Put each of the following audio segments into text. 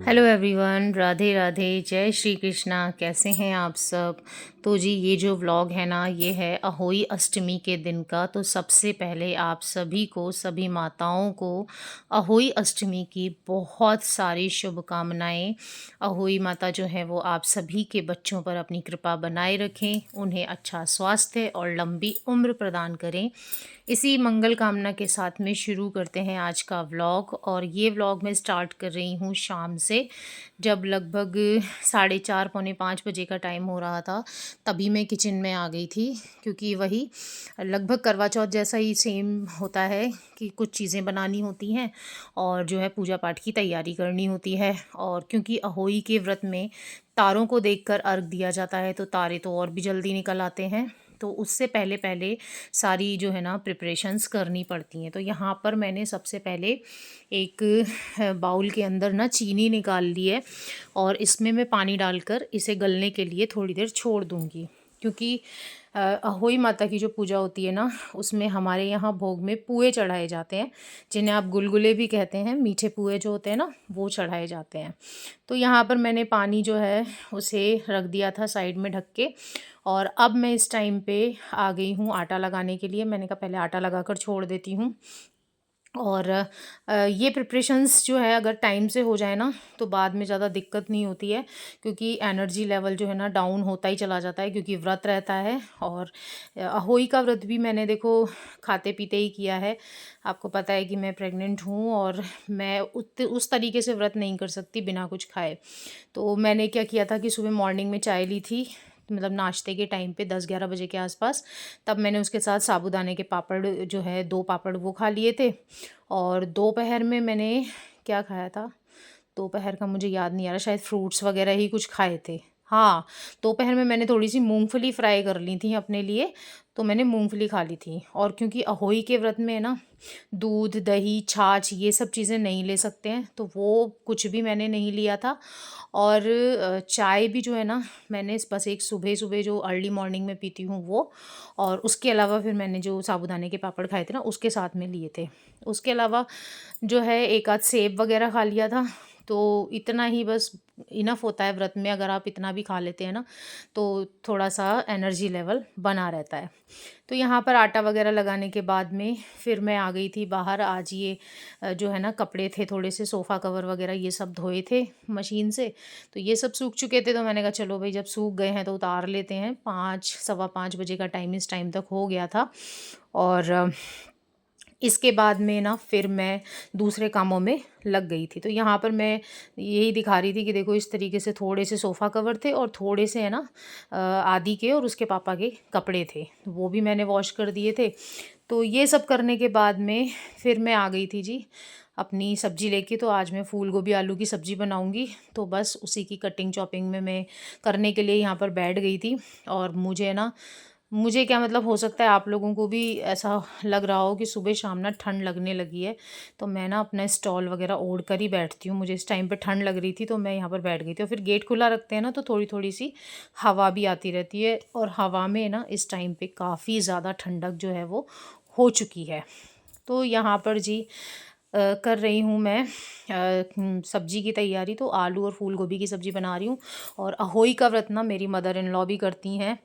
Hello everyone, Radhe Radhe, जय श्री कृष्णा। कैसे हैं आप सब। तो जी ये जो व्लॉग है ना, ये है अहोई अष्टमी के दिन का। तो सबसे पहले आप सभी को, सभी माताओं को अहोई अष्टमी की बहुत सारी शुभकामनाएं। अहोई माता जो है वो आप सभी के बच्चों पर अपनी कृपा बनाए रखें, उन्हें अच्छा स्वास्थ्य और लंबी उम्र प्रदान करें। इसी मंगल कामना के साथ में शुरू करते हैं आज का व्लॉग। और ये व्लॉग मैं स्टार्ट कर रही हूँ शाम से, जब लगभग 4:30 पौने 5 बजे का टाइम हो रहा था। तभी मैं किचन में आ गई थी, क्योंकि वही लगभग करवा चौथ जैसा ही सेम होता है कि कुछ चीज़ें बनानी होती हैं और जो है पूजा पाठ की तैयारी करनी होती है। और क्योंकि अहोई के व्रत में तारों को देखकर अर्घ दिया जाता है, तो तारे तो और भी जल्दी निकल आते हैं, तो उससे पहले पहले सारी जो है ना प्रिपरेशंस करनी पड़ती हैं। तो यहाँ पर मैंने सबसे पहले एक बाउल के अंदर ना चीनी निकाल ली है, और इसमें मैं पानी डालकर इसे गलने के लिए थोड़ी देर छोड़ दूँगी। क्योंकि अहोई माता की जो पूजा होती है ना, उसमें हमारे यहाँ भोग में पुए चढ़ाए जाते हैं, जिन्हें आप गुलगुले भी कहते हैं। मीठे पुए जो होते हैं ना, वो चढ़ाए जाते हैं। तो यहाँ पर मैंने पानी जो है उसे रख दिया था साइड में ढक के, और अब मैं इस टाइम पे आ गई हूँ आटा लगाने के लिए। मैंने कहा पहले आटा लगाकर छोड़ देती हूँ। और ये प्रिपरेशंस जो है अगर टाइम से हो जाए ना, तो बाद में ज़्यादा दिक्कत नहीं होती है, क्योंकि एनर्जी लेवल जो है ना डाउन होता ही चला जाता है, क्योंकि व्रत रहता है। और अहोई का व्रत भी मैंने देखो खाते पीते ही किया है। आपको पता है कि मैं प्रेग्नेंट हूँ, और मैं उस तरीके से व्रत नहीं कर सकती बिना कुछ खाए। तो मैंने क्या किया था कि सुबह मॉर्निंग में चाय ली थी, मतलब नाश्ते के टाइम पे 10-11 बजे के आसपास। तब मैंने उसके साथ साबूदाने के पापड़ जो है 2 पापड़ वो खा लिए थे। और दोपहर में मैंने क्या खाया था, दोपहर का मुझे याद नहीं आ रहा, शायद फ्रूट्स वगैरह ही कुछ खाए थे। हाँ, दोपहर में मैंने थोड़ी सी मूंगफली फ्राई कर ली थी अपने लिए, तो मैंने मूंगफली खा ली थी। और क्योंकि अहोई के व्रत में है ना, दूध दही छाछ ये सब चीज़ें नहीं ले सकते हैं, तो वो कुछ भी मैंने नहीं लिया था। और चाय भी जो है ना, मैंने बस एक सुबह सुबह जो अर्ली मॉर्निंग में पीती हूँ वो। और उसके अलावा फिर मैंने जो साबूदाने के पापड़ खाए थे ना, उसके साथ में लिए थे। उसके अलावा जो है एक आध सेब वगैरह खा लिया था। तो इतना ही बस इनफ होता है व्रत में। अगर आप इतना भी खा लेते हैं ना, तो थोड़ा सा एनर्जी लेवल बना रहता है। तो यहाँ पर आटा वगैरह लगाने के बाद में फिर मैं आ गई थी बाहर। आज ये जो है ना कपड़े थे थोड़े से, सोफ़ा कवर वगैरह ये सब धोए थे मशीन से। तो ये सब सूख चुके थे, तो मैंने कहा चलो भाई जब सूख गए हैं तो उतार लेते हैं। 5 सवा 5 बजे का टाइम इस टाइम तक हो गया था। और इसके बाद में ना फिर मैं दूसरे कामों में लग गई थी। तो यहाँ पर मैं यही दिखा रही थी कि देखो इस तरीके से थोड़े से सोफ़ा कवर थे, और थोड़े से है ना आदि के और उसके पापा के कपड़े थे, तो वो भी मैंने वॉश कर दिए थे। तो ये सब करने के बाद में फिर मैं आ गई थी जी अपनी सब्ज़ी लेके। तो आज मैं फूल गोभी आलू की सब्ज़ी बनाऊंगी, तो बस उसी की कटिंग चॉपिंग में मैं करने के लिए यहाँ पर बैठ गई थी। और मुझे ना, मुझे क्या मतलब, हो सकता है आप लोगों को भी ऐसा लग रहा हो कि सुबह शाम ना ठंड लगने लगी है। तो मैं ना अपना स्टॉल वगैरह ओढ़ कर ही बैठती हूँ। मुझे इस टाइम पे ठंड लग रही थी, तो मैं यहाँ पर बैठ गई थी। और फिर गेट खुला रखते हैं ना, तो थोड़ी थोड़ी सी हवा भी आती रहती है, और हवा में ना इस टाइम पे काफ़ी ज़्यादा ठंडक जो है वो हो चुकी है। तो यहाँ पर जी कर रही हूँ मैं सब्जी की तैयारी। तो आलू और फूल गोभी की सब्ज़ी बना रही हूँ। और अहोई का व्रत ना मेरी मदर इन लॉ भी करती हैं,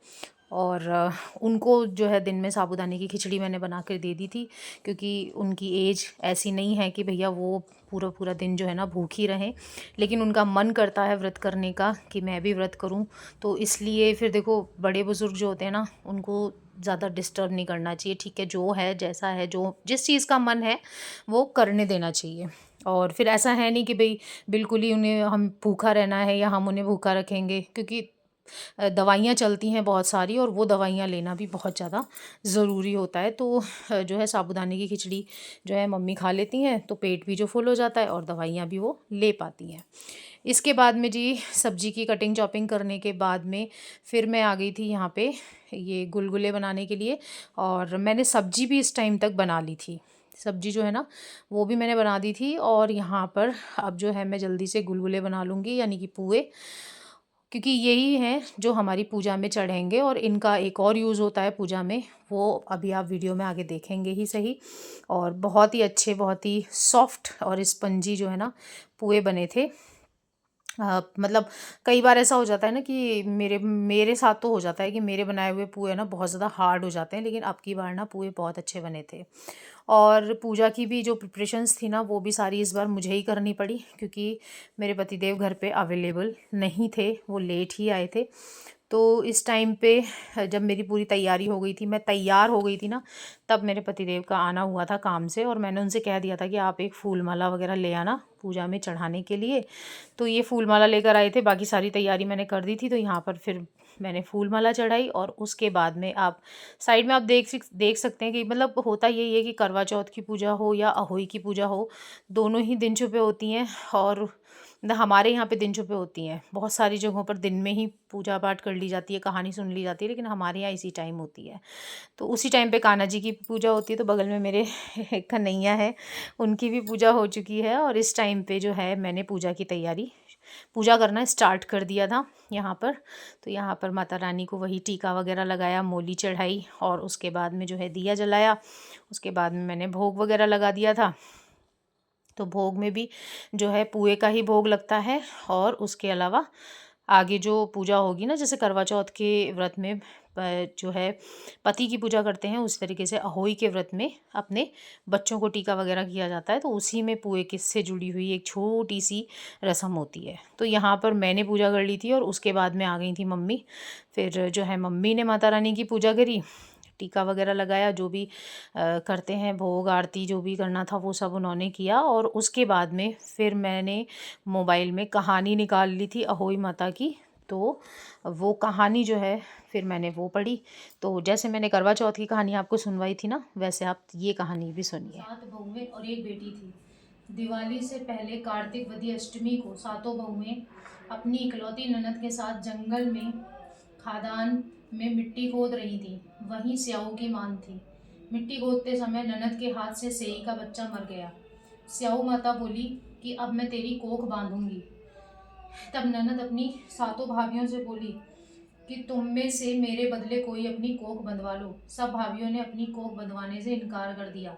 और उनको जो है दिन में साबूदाने की खिचड़ी मैंने बना कर दे दी थी, क्योंकि उनकी एज ऐसी नहीं है कि भैया वो पूरा पूरा दिन जो है ना भूखी रहें। लेकिन उनका मन करता है व्रत करने का कि मैं भी व्रत करूं। तो इसलिए फिर देखो, बड़े बुज़ुर्ग जो होते हैं ना, उनको ज़्यादा डिस्टर्ब नहीं करना चाहिए। ठीक है, जो है जैसा है, जो जिस चीज़ का मन है वो करने देना चाहिए। और फिर ऐसा है नहीं कि भाई बिल्कुल ही उन्हें हम भूखा रहना है या हम उन्हें भूखा रखेंगे, क्योंकि दवाइयाँ चलती हैं बहुत सारी, और वो दवाइयाँ लेना भी बहुत ज़्यादा ज़रूरी होता है। तो जो है साबूदाने की खिचड़ी जो है मम्मी खा लेती हैं, तो पेट भी जो फुल हो जाता है और दवाइयाँ भी वो ले पाती हैं। इसके बाद में जी सब्ज़ी की कटिंग चॉपिंग करने के बाद में फिर मैं आ गई थी यहाँ पे ये गुलगुले बनाने के लिए। और मैंने सब्ज़ी भी इस टाइम तक बना ली थी। सब्ज़ी जो है ना वो भी मैंने बना दी थी। और यहाँ पर अब जो है मैं जल्दी से गुलगुले बना लूँगी, यानी कि पुए, क्योंकि यही हैं जो हमारी पूजा में चढ़ेंगे। और इनका एक और यूज़ होता है पूजा में, वो अभी आप वीडियो में आगे देखेंगे ही सही। और बहुत ही अच्छे, बहुत ही सॉफ्ट और स्पंजी जो है ना पुए बने थे। मतलब कई बार ऐसा हो जाता है ना कि मेरे मेरे साथ तो हो जाता है कि मेरे बनाए हुए पुए ना बहुत ज़्यादा हार्ड हो जाते हैं, लेकिन अब की बार ना पुए बहुत अच्छे बने थे। और पूजा की भी जो प्रिपरेशंस थी ना वो भी सारी इस बार मुझे ही करनी पड़ी, क्योंकि मेरे पतिदेव घर पे अवेलेबल नहीं थे, वो लेट ही आए थे। तो इस टाइम पे जब मेरी पूरी तैयारी हो गई थी, मैं तैयार हो गई थी ना, तब मेरे पतिदेव का आना हुआ था काम से, और मैंने उनसे कह दिया था कि आप एक फूल माला वगैरह ले आना पूजा में चढ़ाने के लिए। तो ये फूल माला लेकर आए थे, बाकी सारी तैयारी मैंने कर दी थी। तो यहाँ पर फिर मैंने फूल माला चढ़ाई, और उसके बाद में आप साइड में आप देख सकते हैं कि मतलब होता यही है कि करवा चौथ की पूजा हो या अहोई की पूजा हो, दोनों ही दिन छुपे होती हैं। और हमारे यहाँ पे दिन छुपे होती हैं, बहुत सारी जगहों पर दिन में ही पूजा पाठ कर ली जाती है, कहानी सुन ली जाती है, लेकिन हमारे यहाँ इसी टाइम होती है। तो उसी टाइम पे कान्हा जी की पूजा होती है। तो बगल में मेरे कन्हैया है, उनकी भी पूजा हो चुकी है, और इस टाइम पे जो है मैंने पूजा करना स्टार्ट कर दिया था यहाँ पर। तो यहाँ पर माता रानी को वही टीका वगैरह लगाया, मोली चढ़ाई, और उसके बाद में जो है दिया जलाया। उसके बाद में मैंने भोग वगैरह लगा दिया था। तो भोग में भी जो है पुए का ही भोग लगता है, और उसके अलावा आगे जो पूजा होगी ना, जैसे करवा चौथ के व्रत में जो है पति की पूजा करते हैं, उस तरीके से अहोई के व्रत में अपने बच्चों को टीका वगैरह किया जाता है। तो उसी में पुए किससे जुड़ी हुई एक छोटी सी रस्म होती है। तो यहाँ पर मैंने पूजा कर ली थी, और उसके बाद में आ गई थी मम्मी। फिर जो है मम्मी ने माता रानी की पूजा करी, टीका वगैरह लगाया, जो भी करते हैं भोग आरती जो भी करना था वो सब उन्होंने किया। और उसके बाद में फिर मैंने मोबाइल में कहानी निकाल ली थी अहोई माता की। तो वो कहानी जो है फिर मैंने वो पढ़ी। तो जैसे मैंने करवा चौथ की कहानी आपको सुनवाई थी ना, वैसे आप ये कहानी भी सुनिए। 7 बहुएं और एक बेटी थी। दिवाली से पहले कार्तिक वदी अष्टमी को सातों बहुएं अपनी इकलौती ननद के साथ जंगल में खादान में मिट्टी खोद रही थी। वहीं स्याऊ की मांग थी। मिट्टी खोदते समय ननद के हाथ से सेई का बच्चा मर गया। स्याऊ माता बोली कि अब मैं तेरी कोख बांधूंगी। तब ननद अपनी सातों भाभियों से बोली कि तुम में से मेरे बदले कोई अपनी कोख बंधवा लो। सब भाभियों ने अपनी कोख बंधवाने से इनकार कर दिया,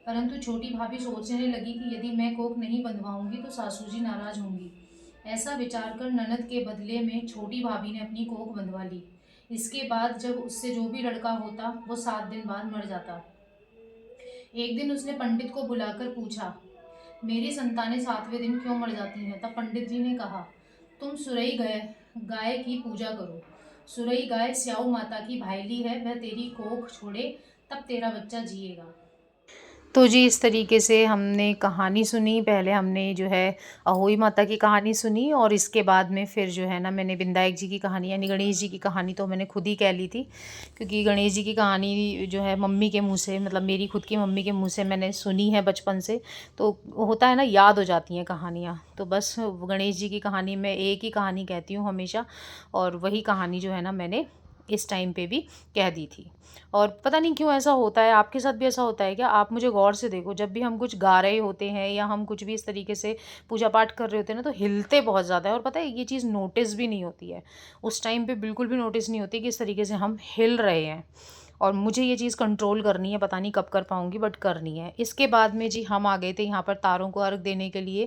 परंतु छोटी भाभी सोचने लगी कि यदि मैं कोख नहीं बंधवाऊंगी तो सासू जी नाराज होंगी। ऐसा विचार कर ननद के बदले में छोटी भाभी ने अपनी कोख बंधवा ली। इसके बाद जब उससे जो भी लड़का होता वो 7 दिन बाद मर जाता। एक दिन उसने पंडित को बुलाकर पूछा, मेरी संतानें 7वें दिन क्यों मर जाती हैं? तब पंडित जी ने कहा, तुम सुरई गाय की पूजा करो। सुरई गाय स्याऊ माता की भाईली है, वह तेरी कोख छोड़े तब तेरा बच्चा जिएगा। तो जी इस तरीके से हमने कहानी सुनी। पहले हमने जो है अहोई माता की कहानी सुनी, और इसके बाद में फिर जो है ना मैंने विनायक जी की कहानी यानी गणेश जी की कहानी तो मैंने खुद ही कह ली थी, क्योंकि गणेश जी की कहानी जो है मम्मी के मुँह से, मतलब मेरी खुद की मम्मी के मुँह से मैंने सुनी है बचपन से। तो होता है ना, याद हो जाती हैं कहानियाँ। तो बस गणेश जी की कहानी मैं एक ही कहानी कहती हूँ हमेशा, और वही कहानी जो है ना मैंने इस टाइम पे भी कह दी थी। और पता नहीं क्यों ऐसा होता है, आपके साथ भी ऐसा होता है क्या? आप मुझे गौर से देखो, जब भी हम कुछ गा रहे होते हैं या हम कुछ भी इस तरीके से पूजा पाठ कर रहे होते हैं ना, तो हिलते बहुत ज़्यादा है। और पता है ये चीज़ नोटिस भी नहीं होती है, उस टाइम पे बिल्कुल भी नोटिस नहीं होती कि इस तरीके से हम हिल रहे हैं। और मुझे ये चीज़ कंट्रोल करनी है, पता नहीं कब कर पाऊँगी, बट करनी है। इसके बाद में जी हम आ गए थे यहाँ पर तारों को अर्घ देने के लिए,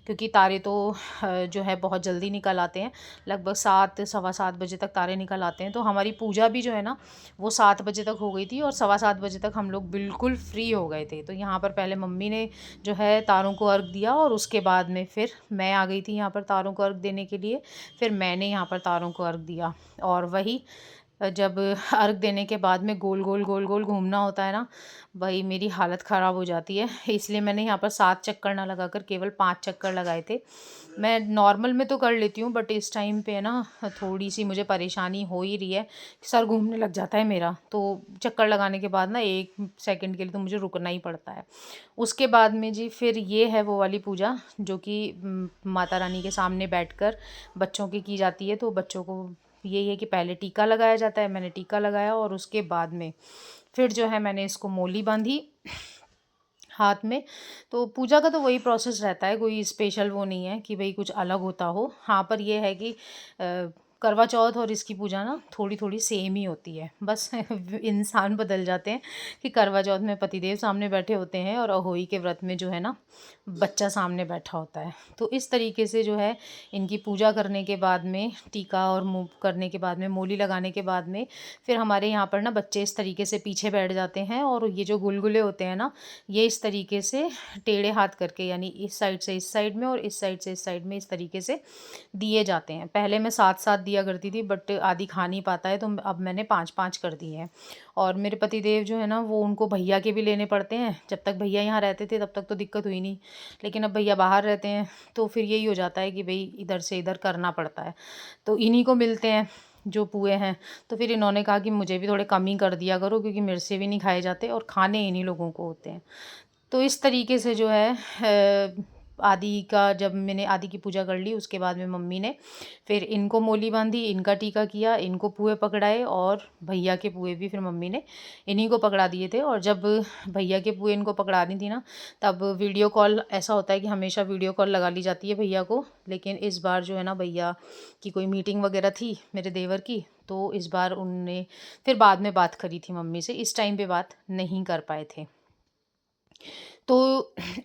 क्योंकि तारे तो जो है बहुत जल्दी निकल आते हैं, लगभग 7 सवा 7 बजे तक तारे निकल आते हैं। तो हमारी पूजा भी जो है ना वो 7 बजे तक हो गई थी, और सवा 7 बजे तक हम लोग बिल्कुल फ्री हो गए थे। तो यहाँ पर पहले मम्मी ने जो है तारों को अर्घ दिया, और उसके बाद में फिर मैं आ गई थी यहाँ पर तारों को अर्घ देने के लिए। फिर मैंने यहाँ पर तारों को अर्घ दिया, और वही जब अर्घ देने के बाद में गोल गोल गोल गोल घूमना होता है ना, भाई मेरी हालत ख़राब हो जाती है। इसलिए मैंने यहाँ पर 7 चक्कर ना लगाकर केवल 5 चक्कर लगाए थे। मैं नॉर्मल में तो कर लेती हूँ, बट इस टाइम पे ना थोड़ी सी मुझे परेशानी हो ही रही है, सर घूमने लग जाता है मेरा। तो चक्कर लगाने के बाद ना 1 सेकंड के लिए तो मुझे रुकना ही पड़ता है। उसके बाद में जी फिर ये है वो वाली पूजा जो कि माता रानी के सामने बैठकर बच्चों की जाती है। तो बच्चों को यही है कि पहले टीका लगाया जाता है, मैंने टीका लगाया, और उसके बाद में फिर जो है मैंने इसको मोली बांधी हाथ में। तो पूजा का तो वही प्रोसेस रहता है, कोई स्पेशल वो नहीं है कि भाई कुछ अलग होता हो। हाँ, पर ये है कि करवा चौथ और इसकी पूजा ना थोड़ी थोड़ी सेम ही होती है, बस इंसान बदल जाते हैं कि करवा चौथ में पतिदेव सामने बैठे होते हैं और अहोई के व्रत में जो है ना बच्चा सामने बैठा होता है। तो इस तरीके से जो है इनकी पूजा करने के बाद में, टीका और मुँह करने के बाद में, मोली लगाने के बाद में, फिर हमारे यहाँ पर ना बच्चे इस तरीके से पीछे बैठ जाते हैं और ये जो गुलगुले होते हैं ना, ये इस तरीके से टेढ़े हाथ करके, यानी इस साइड से इस साइड में और इस साइड से इस साइड में, इस तरीके से दिए जाते हैं। पहले मैं 7-7 दिया करती थी, बट आदि खा नहीं पाता है, तो अब मैंने 5-5 कर दिए हैं। और मेरे पतिदेव जो है ना, वो उनको भैया के भी लेने पड़ते हैं। जब तक भैया यहाँ रहते थे तब तक तो दिक्कत हुई नहीं, लेकिन अब भैया बाहर रहते हैं तो फिर यही हो जाता है कि भाई इधर से इधर करना पड़ता है। तो इन्हीं को मिलते हैं जो पुए हैं। तो फिर इन्होंने कहा कि मुझे भी थोड़े कम ही कर दिया करो, क्योंकि मेरे से भी नहीं खाए जाते और खाने इन्हीं लोगों को होते हैं। तो इस तरीके से जो है आदि का, जब मैंने आदि की पूजा कर ली, उसके बाद में मम्मी ने फिर इनको मोली बांधी, इनका टीका किया, इनको पुए पकड़ाए, और भैया के पुए भी फिर मम्मी ने इन्हीं को पकड़ा दिए थे। और जब भैया के पुए इनको पकड़ानी थी ना, तब वीडियो कॉल, ऐसा होता है कि हमेशा वीडियो कॉल लगा ली जाती है भैया को, लेकिन इस बार जो है ना भैया की कोई मीटिंग वगैरह थी मेरे देवर की, तो इस बार उनने फिर बाद में बात करी थी मम्मी से, इस टाइम पे बात नहीं कर पाए थे। तो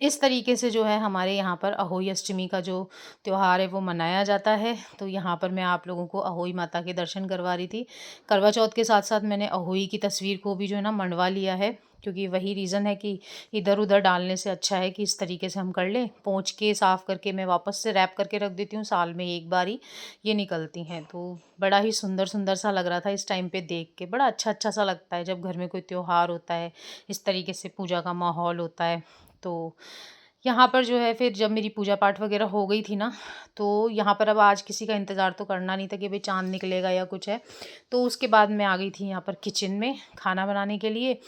इस तरीके से जो है हमारे यहाँ पर अहोई अष्टमी का जो त्योहार है वो मनाया जाता है। तो यहाँ पर मैं आप लोगों को अहोई माता के दर्शन करवा रही थी। करवा चौथ के साथ साथ मैंने अहोई की तस्वीर को भी जो है ना मंडवा लिया है, क्योंकि वही रीज़न है कि इधर उधर डालने से अच्छा है कि इस तरीके से हम कर लें। पोंछ के साफ़ करके मैं वापस से रैप करके रख देती हूँ, साल में एक बार ही ये निकलती हैं। तो बड़ा ही सुंदर सुंदर सा लग रहा था इस टाइम पे देख के, बड़ा अच्छा अच्छा सा लगता है जब घर में कोई त्योहार होता है, इस तरीके से पूजा का माहौल होता है। तो यहाँ पर जो है फिर जब मेरी पूजा पाठ वगैरह हो गई थी ना, तो यहाँ पर अब आज किसी का इंतज़ार तो करना नहीं था कि भाई चाँद निकलेगा या कुछ है। तो उसके बाद मैं आ गई थी यहाँ पर किचन में खाना बनाने के लिए,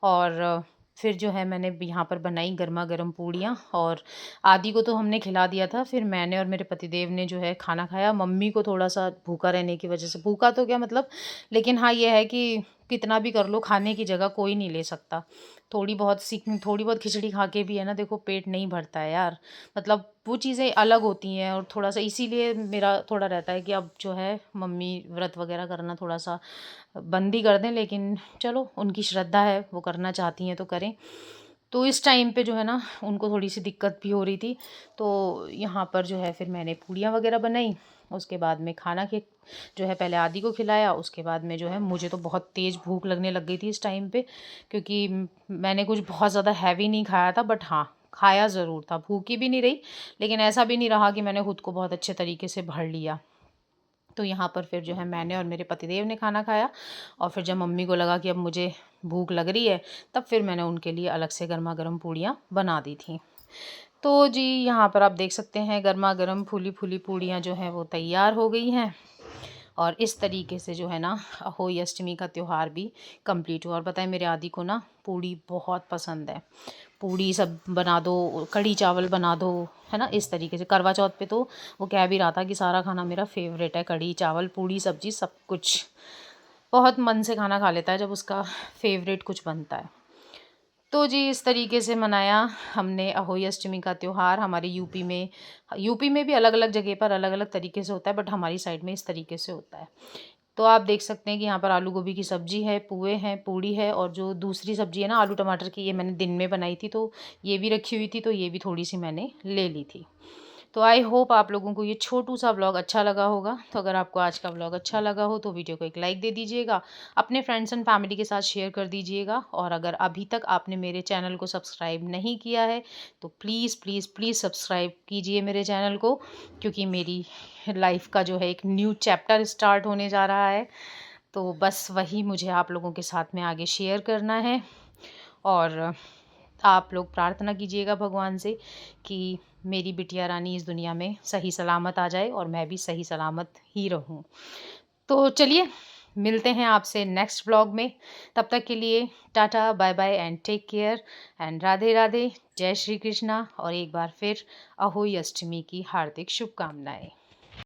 और फिर जो है मैंने यहाँ पर बनाई गर्मा गर्म पूड़ियाँ, और आदि को तो हमने खिला दिया था। फिर मैंने और मेरे पतिदेव ने जो है खाना खाया। मम्मी को थोड़ा सा भूखा रहने की वजह से, भूखा तो क्या मतलब, लेकिन हाँ ये है कि कितना भी कर लो, खाने की जगह कोई नहीं ले सकता। थोड़ी बहुत खिचड़ी खा के भी है ना, देखो पेट नहीं भरता है यार, मतलब वो चीज़ें अलग होती हैं। और थोड़ा सा इसीलिए मेरा थोड़ा रहता है कि अब जो है मम्मी व्रत वगैरह करना थोड़ा सा बंद ही कर दें, लेकिन चलो उनकी श्रद्धा है, वो करना चाहती हैं तो करें। तो इस टाइम पे जो है ना उनको थोड़ी सी दिक्कत भी हो रही थी, तो यहाँ पर जो है फिर मैंने पूड़ियाँ वगैरह बनाई। उसके बाद में खाना के जो है पहले आदि को खिलाया, उसके बाद में जो है मुझे तो बहुत तेज़ भूख लगने लग गई थी इस टाइम पे, क्योंकि मैंने कुछ बहुत ज़्यादा हैवी नहीं खाया था, बट हाँ खाया ज़रूर था। भूखी भी नहीं रही, लेकिन ऐसा भी नहीं रहा कि मैंने खुद को बहुत अच्छे तरीके से भर लिया। तो यहाँ पर फिर जो है मैंने और मेरे पतिदेव ने खाना खाया, और फिर जब मम्मी को लगा कि अब मुझे भूख लग रही है, तब फिर मैंने उनके लिए अलग से गर्मा गर्म पूड़ियाँ बना दी थी। तो जी यहाँ पर आप देख सकते हैं गर्मा गर्म फूली फूली पूड़ियाँ जो हैं वो तैयार हो गई हैं, और इस तरीके से जो है ना अहोई अष्टमी का त्यौहार भी कंप्लीट हुआ। और बताएं, मेरे आदि को ना पूड़ी बहुत पसंद है। पूड़ी सब बना दो, कढ़ी चावल बना दो, है ना, इस तरीके से। करवा चौथ पे तो वो कह भी रहा था कि सारा खाना मेरा फेवरेट है, कढ़ी चावल पूड़ी सब्जी सब कुछ। बहुत मन से खाना खा लेता है जब उसका फेवरेट कुछ बनता है। तो जी इस तरीके से मनाया हमने अहोई अष्टमी का त्यौहार। हमारे यूपी में भी अलग अलग जगह पर अलग अलग तरीके से होता है, बट हमारी साइड में इस तरीके से होता है। तो आप देख सकते हैं कि यहाँ पर आलू गोभी की सब्ज़ी है, पुए हैं, पूड़ी है, और जो दूसरी सब्ज़ी है ना आलू टमाटर की, ये मैंने दिन में बनाई थी, तो ये भी रखी हुई थी, तो ये भी थोड़ी सी मैंने ले ली थी। तो आई होप आप लोगों को ये छोटू सा व्लॉग अच्छा लगा होगा। तो अगर आपको आज का व्लॉग अच्छा लगा हो तो वीडियो को एक लाइक दे दीजिएगा, अपने फ्रेंड्स एंड फैमिली के साथ शेयर कर दीजिएगा, और अगर अभी तक आपने मेरे चैनल को सब्सक्राइब नहीं किया है तो प्लीज़ प्लीज़ प्लीज़ सब्सक्राइब कीजिए मेरे चैनल को, क्योंकि मेरी लाइफ का जो है एक न्यू चैप्टर स्टार्ट होने जा रहा है। तो बस वही मुझे आप लोगों के साथ में आगे शेयर करना है, और आप लोग प्रार्थना कीजिएगा भगवान से कि मेरी बिटिया रानी इस दुनिया में सही सलामत आ जाए और मैं भी सही सलामत ही रहूं। तो चलिए मिलते हैं आपसे नेक्स्ट व्लॉग में। तब तक के लिए tata bye bye and take care and Radhe Radhe, जय श्री कृष्णा, और एक बार फिर अहोई अष्टमी की हार्दिक शुभकामनाएं।